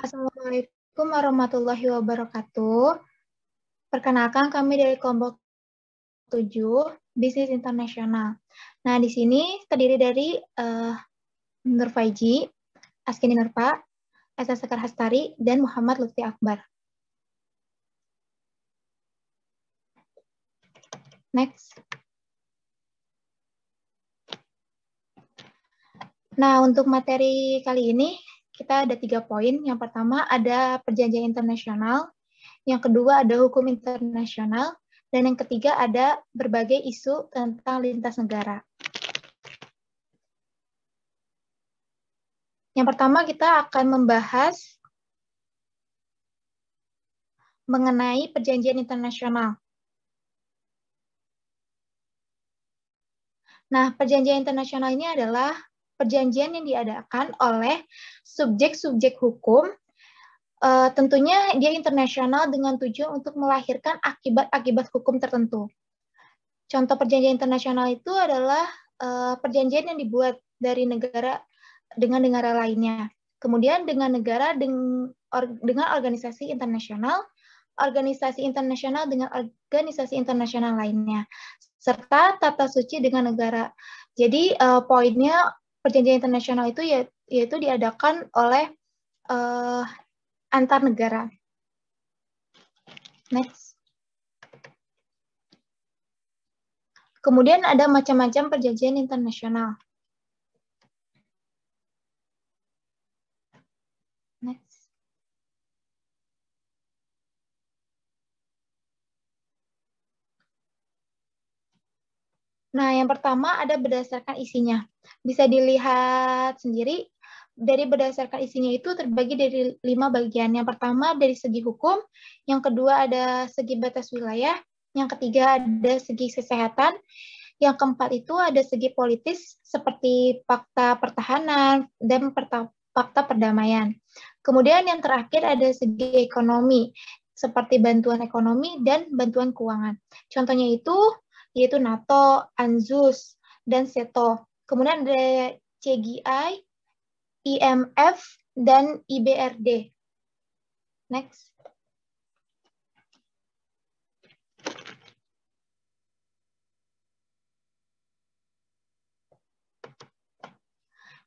Assalamualaikum warahmatullahi wabarakatuh. Perkenalkan kami dari kelompok 7, Bisnis Internasional. Nah, di sini terdiri dari Nur Faizi, Askini Nurpa, Esa Sekar Hastari, dan Muhammad Lutfi Akbar. Next. Nah, untuk materi kali ini, kita ada 3 poin. Yang pertama ada perjanjian internasional, yang kedua ada hukum internasional, dan yang ketiga ada berbagai isu tentang lintas negara. Yang pertama kita akan membahas mengenai perjanjian internasional. Nah, perjanjian internasional ini adalah perjanjian yang diadakan oleh subjek-subjek hukum. Tentunya dia internasional dengan tujuan untuk melahirkan akibat-akibat hukum tertentu. Contoh perjanjian internasional itu adalah perjanjian yang dibuat dari negara dengan negara lainnya. Kemudian dengan negara dengan organisasi internasional dengan organisasi internasional lainnya, serta tata suci dengan negara. Jadi poinnya perjanjian internasional itu yaitu diadakan oleh antar negara. Next. Kemudian ada macam-macam perjanjian internasional. Next. Nah, yang pertama ada berdasarkan isinya. Bisa dilihat sendiri, dari berdasarkan isinya itu terbagi dari 5 bagian. Yang pertama dari segi hukum, yang kedua ada segi batas wilayah, yang ketiga ada segi kesehatan, yang keempat itu ada segi politis seperti fakta pertahanan dan fakta perdamaian. Kemudian yang terakhir ada segi ekonomi, seperti bantuan ekonomi dan bantuan keuangan. Contohnya itu yaitu NATO, ANZUS, dan SETO. Kemudian ada CGI, IMF, dan IBRD. Next.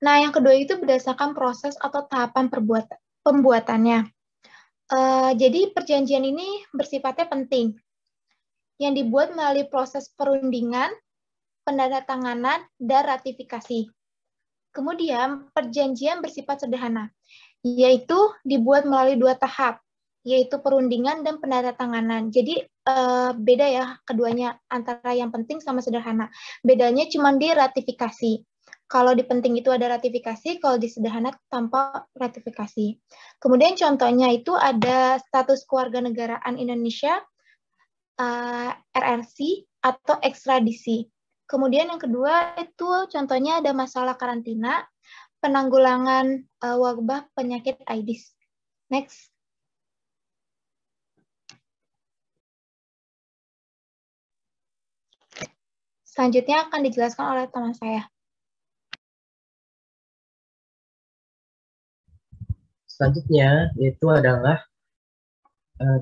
Nah, yang kedua itu berdasarkan proses atau tahapan pembuatannya. Jadi perjanjian ini bersifatnya penting, yang dibuat melalui proses perundingan, penandatanganan, dan ratifikasi. Kemudian perjanjian bersifat sederhana, yaitu dibuat melalui 2 tahap, yaitu perundingan dan penandatanganan. Jadi beda ya keduanya antara yang penting sama sederhana. Bedanya cuma di ratifikasi. Kalau di penting itu ada ratifikasi, kalau di sederhana tanpa ratifikasi. Kemudian contohnya itu ada status kewarganegaraan Indonesia, RRC, atau ekstradisi. Kemudian yang kedua itu contohnya ada masalah karantina, penanggulangan wabah penyakit AIDS. Next. Selanjutnya akan dijelaskan oleh teman saya. Selanjutnya itu adalah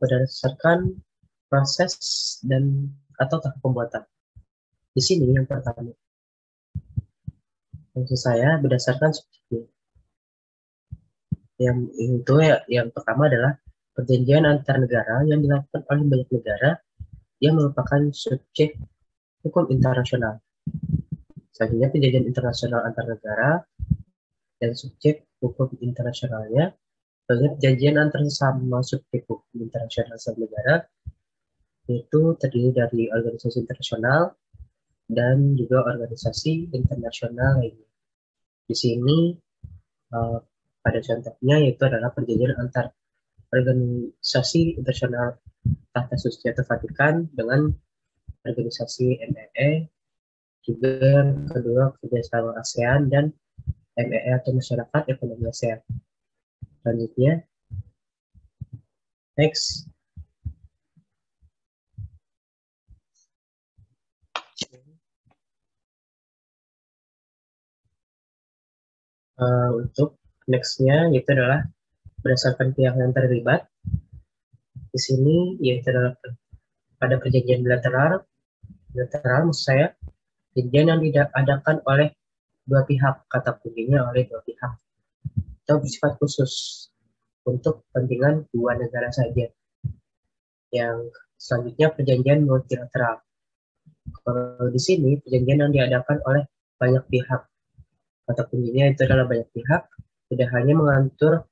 berdasarkan proses dan atau tahap pembuatan. Di sini yang pertama, maksud saya berdasarkan subjeknya. Yang itu yang pertama adalah perjanjian antar negara yang dilakukan oleh banyak negara yang merupakan subjek hukum internasional. Selanjutnya perjanjian internasional antar negara dan subjek hukum internasionalnya. Perjanjian antar sesama subjek hukum internasional satu negara itu terdiri dari organisasi internasional dan juga organisasi internasional lainnya. Di sini pada contohnya yaitu adalah perjanjian antar organisasi internasional Tata Suci atau Vatikan dengan organisasi MEE, juga kedua kerjasama ASEAN dan MEE atau Masyarakat Ekonomi ASEAN. Selanjutnya, next. Untuk nextnya itu adalah berdasarkan pihak yang terlibat. Di sini yaitu adalah pada perjanjian bilateral maksud saya, perjanjian yang diadakan oleh dua pihak, kata kuncinya oleh dua pihak, atau bersifat khusus untuk kepentingan dua negara saja. Yang selanjutnya perjanjian multilateral. Kalau di sini perjanjian yang diadakan oleh banyak pihak, kata kuncinya itu adalah banyak pihak, tidak hanya mengatur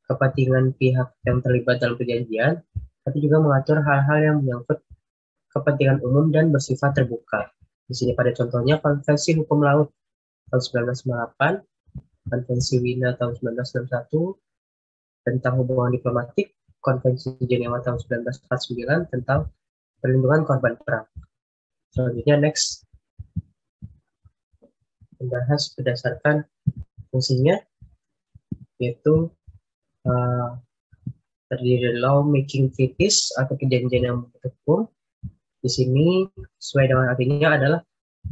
kepentingan pihak yang terlibat dalam perjanjian, tapi juga mengatur hal-hal yang menyangkut kepentingan umum dan bersifat terbuka. Di sini pada contohnya Konvensi Hukum Laut tahun 1998, Konvensi Wina tahun 1961 tentang hubungan diplomatik, Konvensi Jenewa tahun 1949 tentang perlindungan korban perang. Selanjutnya next, membahas berdasarkan fungsinya, yaitu terdiri dari law making treaties atau perjanjian yang membentuk hukum. Di sini sesuai dengan artinya adalah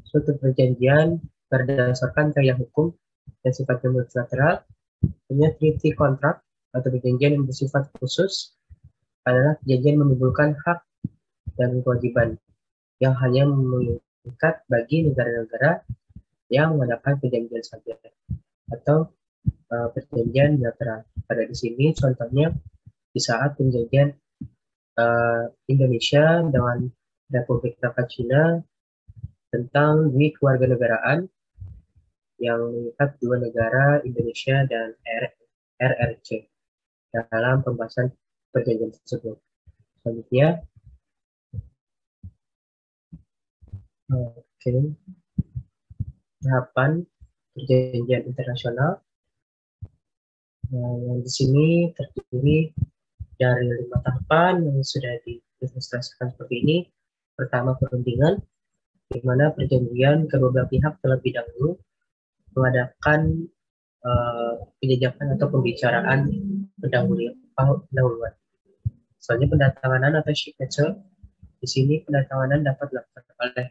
suatu perjanjian berdasarkan gaya hukum yang sifatnya multilateral. Punya treaty contract atau perjanjian yang bersifat khusus adalah perjanjian menimbulkan hak dan kewajiban yang hanya mengikat bagi negara-negara yang mengadakan perjanjian saja atau perjanjian bilateral. Pada di sini contohnya di saat perjanjian Indonesia dengan Republik Rakyat Cina tentang kewarganegaraan yang mengikat dua negara Indonesia dan RRC dalam pembahasan perjanjian tersebut. Selanjutnya, tahapan perjanjian internasional yang di sini terdiri dari 5 tahapan yang sudah diilustrasikan seperti ini. Pertama, perundingan, di mana perjanjian kedua belah pihak terlebih dahulu mengadakan penjajakan atau pembicaraan pendahuluan. Selanjutnya pendatanganan atau signature. Di sini pendatanganan dapat dilakukan oleh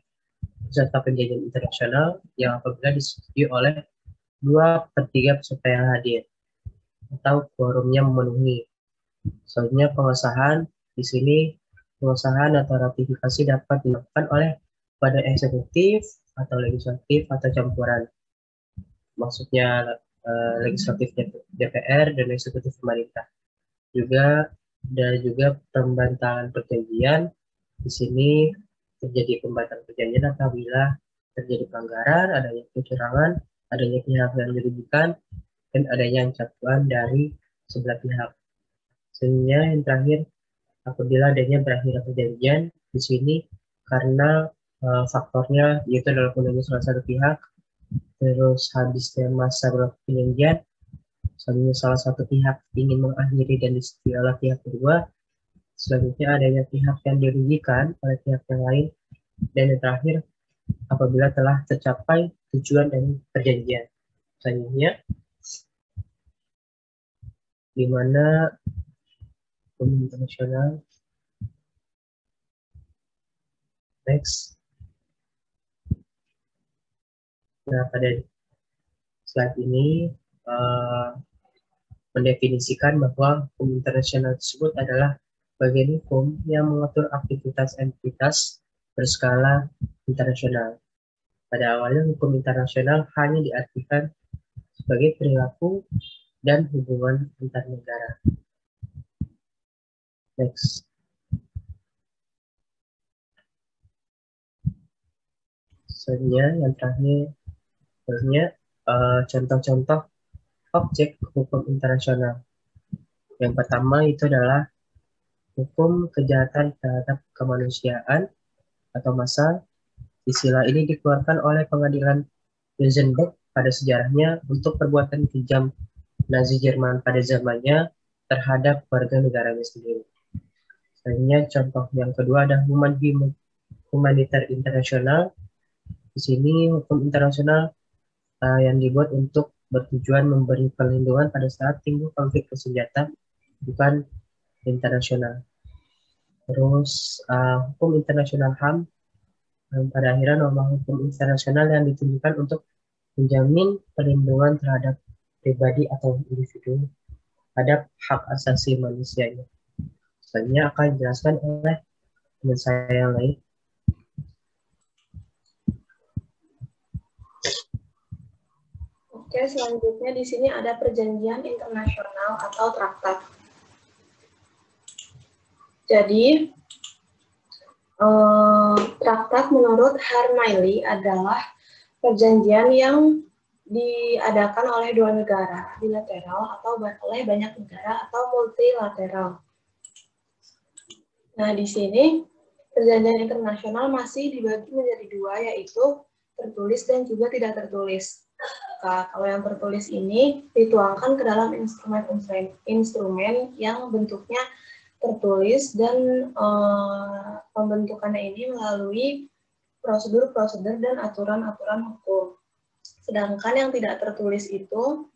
peserta perjanjian internasional yang apabila disetujui oleh 2/3 peserta yang hadir atau quorumnya memenuhi. Selanjutnya pengesahan. Di sini pengesahan atau ratifikasi dapat dilakukan oleh badan eksekutif atau legislatif atau campuran. Maksudnya legislatif DPR dan eksekutif pemerintah. Juga ada juga pembantalan perjanjian. Di sini terjadi pembatalan perjanjian apabila terjadi pelanggaran, adanya kecurangan, adanya pihak yang dirugikan, dan adanya ancaman dari sebelah pihak. Selanjutnya yang terakhir, apabila adanya berakhir perjanjian, di sini karena faktornya yaitu adalah punahnya salah satu pihak, terus habisnya masa berlaku perjanjian, selanjutnya salah satu pihak ingin mengakhiri dan disetujui oleh pihak kedua, selanjutnya adanya pihak yang dirugikan oleh pihak yang lain, dan yang terakhir apabila telah tercapai tujuan dan perjanjian. Selanjutnya, di mana hukum internasional. Next. Nah, pada slide ini mendefinisikan bahwa hukum internasional tersebut adalah bagian hukum yang mengatur aktivitas entitas berskala internasional. Pada awalnya hukum internasional hanya diartikan sebagai perilaku dan hubungan antar negara. Next. Selanjutnya yang terakhir, contoh-contoh objek hukum internasional. Yang pertama itu adalah hukum kejahatan terhadap kemanusiaan atau MASA. Istilah ini dikeluarkan oleh pengadilan Nuremberg pada sejarahnya untuk perbuatan kejam Nazi Jerman pada zamannya terhadap warga negaranya sendiri. Selanjutnya contoh yang kedua ada humaniter internasional. Di sini hukum internasional yang dibuat untuk bertujuan memberi perlindungan pada saat timbul konflik bersenjata, bukan internasional. Terus hukum internasional HAM, pada akhirnya norma hukum internasional yang ditujukan untuk menjamin perlindungan terhadap pribadi atau individu. terhadap hak asasi manusianya. Selanjutnya akan dijelaskan oleh teman saya yang lain. Oke, selanjutnya di sini ada perjanjian internasional atau traktat. Jadi, traktat menurut Harmaili adalah perjanjian yang diadakan oleh dua negara, bilateral atau oleh banyak negara atau multilateral. Nah, di sini perjanjian internasional masih dibagi menjadi dua, yaitu tertulis dan juga tidak tertulis. Nah, kalau yang tertulis ini dituangkan ke dalam instrumen yang bentuknya tertulis dan pembentukannya ini melalui prosedur-prosedur dan aturan-aturan hukum. Sedangkan yang tidak tertulis itu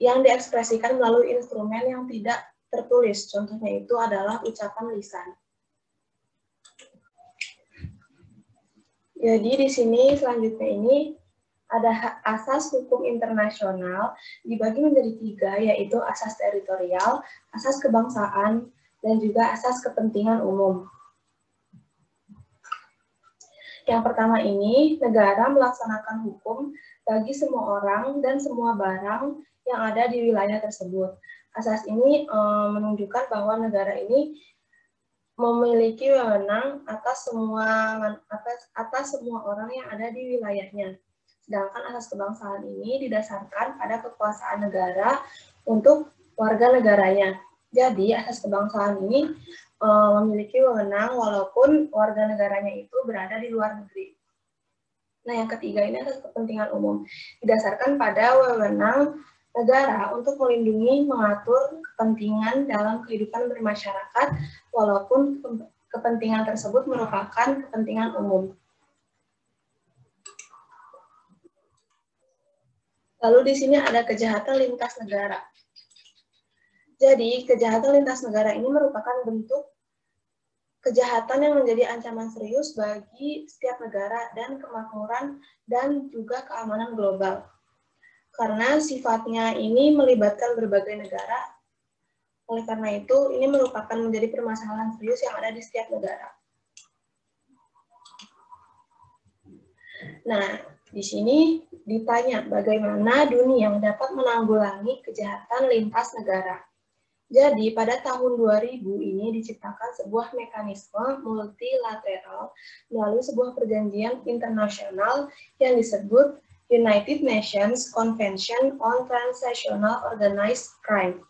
yang diekspresikan melalui instrumen yang tidak tertulis. Contohnya itu adalah ucapan lisan. Jadi di sini selanjutnya ini ada asas hukum internasional dibagi menjadi tiga, yaitu asas teritorial, asas kebangsaan, dan juga asas kepentingan umum. Yang pertama ini, negara melaksanakan hukum bagi semua orang dan semua barang yang ada di wilayah tersebut. Asas ini menunjukkan bahwa negara ini memiliki wewenang atas semua orang yang ada di wilayahnya. Sedangkan asas kebangsaan ini didasarkan pada kekuasaan negara untuk warga negaranya. Jadi asas kebangsaan ini memiliki wewenang walaupun warga negaranya itu berada di luar negeri. Nah, yang ketiga ini asas kepentingan umum, didasarkan pada wewenang negara untuk melindungi, mengatur kepentingan dalam kehidupan bermasyarakat, walaupun kepentingan tersebut merupakan kepentingan umum. Lalu di sini ada kejahatan lintas negara. Jadi, kejahatan lintas negara ini merupakan bentuk kejahatan yang menjadi ancaman serius bagi setiap negara dan kemakmuran dan juga keamanan global. Karena sifatnya ini melibatkan berbagai negara, oleh karena itu ini merupakan menjadi permasalahan serius yang ada di setiap negara. Nah, di sini ditanya bagaimana dunia dapat menanggulangi kejahatan lintas negara. Jadi, pada tahun 2000 ini diciptakan sebuah mekanisme multilateral melalui sebuah perjanjian internasional yang disebut United Nations Convention on Transnational Organized Crime.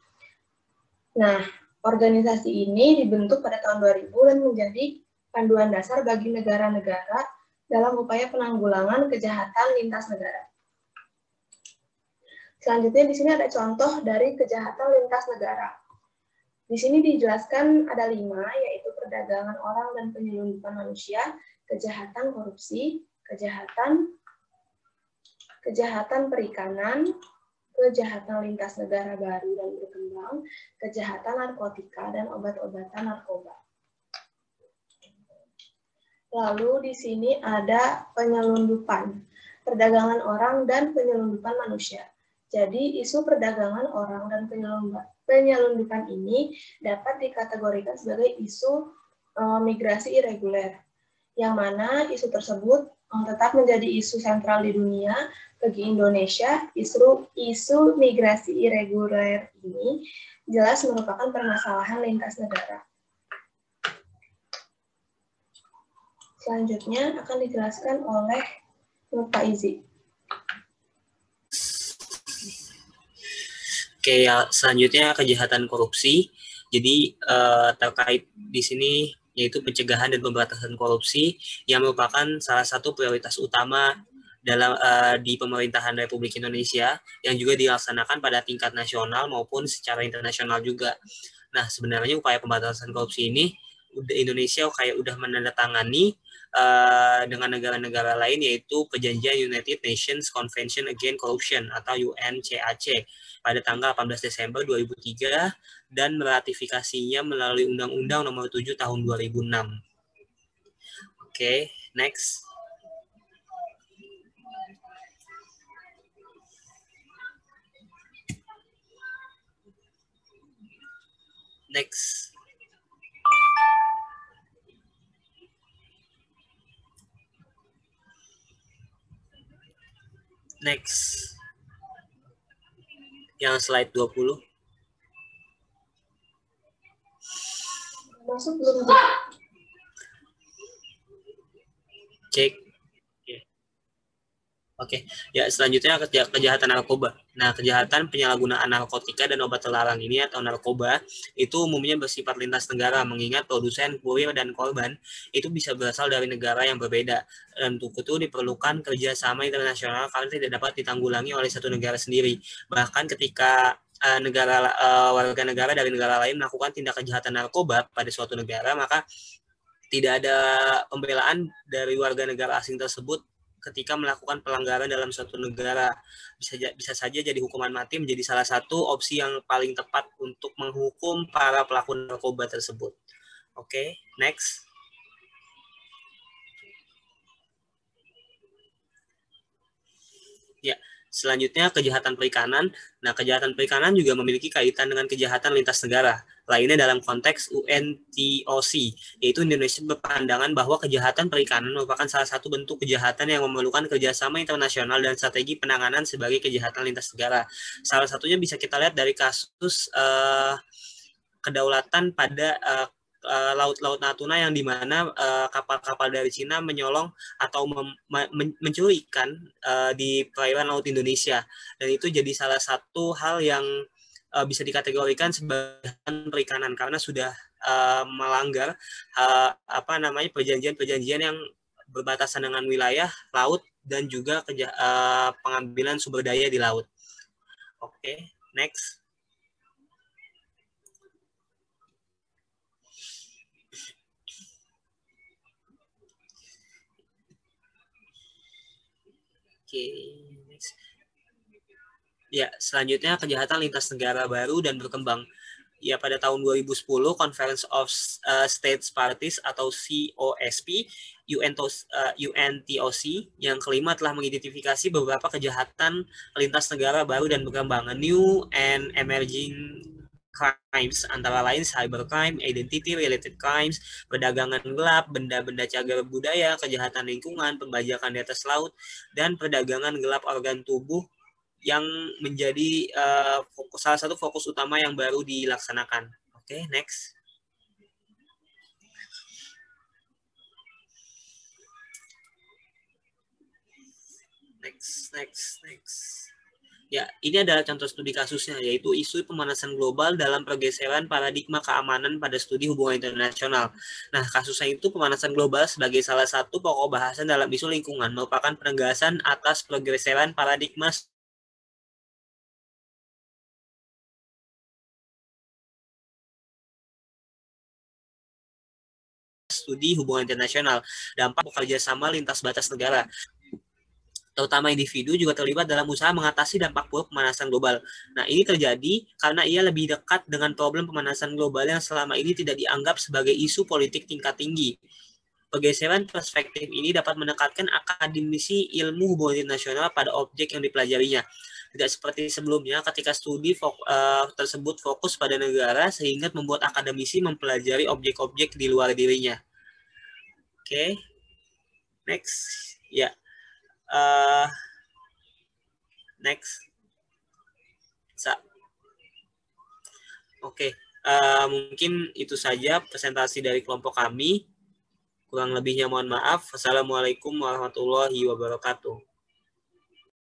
Nah, organisasi ini dibentuk pada tahun 2000 dan menjadi panduan dasar bagi negara-negara dalam upaya penanggulangan kejahatan lintas negara. Selanjutnya di sini ada contoh dari kejahatan lintas negara. Di sini dijelaskan ada 5, yaitu perdagangan orang dan penyelundupan manusia, kejahatan korupsi, kejahatan perikanan, kejahatan lintas negara baru dan berkembang, kejahatan narkotika, dan obat-obatan narkoba. Lalu di sini ada penyelundupan, perdagangan orang dan penyelundupan manusia. Jadi isu perdagangan orang dan penyelundupan ini dapat dikategorikan sebagai isu migrasi irreguler, yang mana isu tersebut tetap menjadi isu sentral di dunia. Bagi Indonesia, isu migrasi irreguler ini jelas merupakan permasalahan lintas negara. Selanjutnya akan dijelaskan oleh Pak Izi. Oke, ya, selanjutnya kejahatan korupsi. Jadi terkait di sini yaitu pencegahan dan pemberantasan korupsi yang merupakan salah satu prioritas utama dalam di pemerintahan Republik Indonesia yang juga dilaksanakan pada tingkat nasional maupun secara internasional juga. Nah, sebenarnya upaya pemberantasan korupsi ini Indonesia kayak udah menandatangani dengan negara-negara lain, yaitu perjanjian United Nations Convention Against Corruption atau UNCAC pada tanggal 18 Desember 2003 dan meratifikasinya melalui Undang-Undang Nomor 7 Tahun 2006. Oke, next. Next. Next. Yang slide 20. Masuk belum? Cek. Oke, ya selanjutnya kejahatan narkoba. Nah, kejahatan penyalahgunaan narkotika dan obat terlarang ini atau narkoba itu umumnya bersifat lintas negara, mengingat produsen, kurir, dan korban itu bisa berasal dari negara yang berbeda. Dan untuk itu diperlukan kerjasama internasional karena tidak dapat ditanggulangi oleh satu negara sendiri. Bahkan ketika warga negara dari negara lain melakukan tindak kejahatan narkoba pada suatu negara, maka tidak ada pembelaan dari warga negara asing tersebut ketika melakukan pelanggaran dalam suatu negara. Bisa saja jadi hukuman mati menjadi salah satu opsi yang paling tepat untuk menghukum para pelaku narkoba tersebut. Oke, next. Ya, selanjutnya kejahatan perikanan. Nah, kejahatan perikanan juga memiliki kaitan dengan kejahatan lintas negara. Lainnya dalam konteks UNTOC, yaitu Indonesia berpandangan bahwa kejahatan perikanan merupakan salah satu bentuk kejahatan yang memerlukan kerjasama internasional dan strategi penanganan sebagai kejahatan lintas negara. Salah satunya bisa kita lihat dari kasus kedaulatan pada Laut Natuna yang dimana kapal-kapal dari Cina menyolong atau mencuri ikan di perairan laut Indonesia, dan itu jadi salah satu hal yang bisa dikategorikan sebagai perikanan karena sudah melanggar perjanjian-perjanjian yang berbatasan dengan wilayah laut dan juga pengambilan sumber daya di laut. Oke, next. Oke, next. Ya, selanjutnya kejahatan lintas negara baru dan berkembang. Ya, pada tahun 2010, Conference of States Parties atau COSP, UNTOC yang kelima telah mengidentifikasi beberapa kejahatan lintas negara baru dan berkembang, new and emerging crimes, antara lain cybercrime, identity-related crimes, perdagangan gelap, benda-benda cagar budaya, kejahatan lingkungan, pembajakan di atas laut, dan perdagangan gelap organ tubuh yang menjadi salah satu fokus utama yang baru dilaksanakan. Oke, next. Next. Ya, ini adalah contoh studi kasusnya, yaitu isu pemanasan global dalam pergeseran paradigma keamanan pada studi hubungan internasional. Nah, kasusnya itu pemanasan global sebagai salah satu pokok bahasan dalam isu lingkungan merupakan penegasan atas pergeseran paradigma studi hubungan internasional, dampak kerjasama lintas batas negara, terutama individu juga terlibat dalam usaha mengatasi dampak buruk pemanasan global. Nah, ini terjadi karena ia lebih dekat dengan problem pemanasan global yang selama ini tidak dianggap sebagai isu politik tingkat tinggi. Pergeseran perspektif ini dapat mendekatkan akademisi ilmu hubungan internasional pada objek yang dipelajarinya. Tidak seperti sebelumnya ketika studi tersebut fokus pada negara sehingga membuat akademisi mempelajari objek-objek di luar dirinya. Oke. Next. Ya. Next. Oke. Mungkin itu saja presentasi dari kelompok kami. Kurang lebihnya mohon maaf. Wassalamualaikum warahmatullahi wabarakatuh.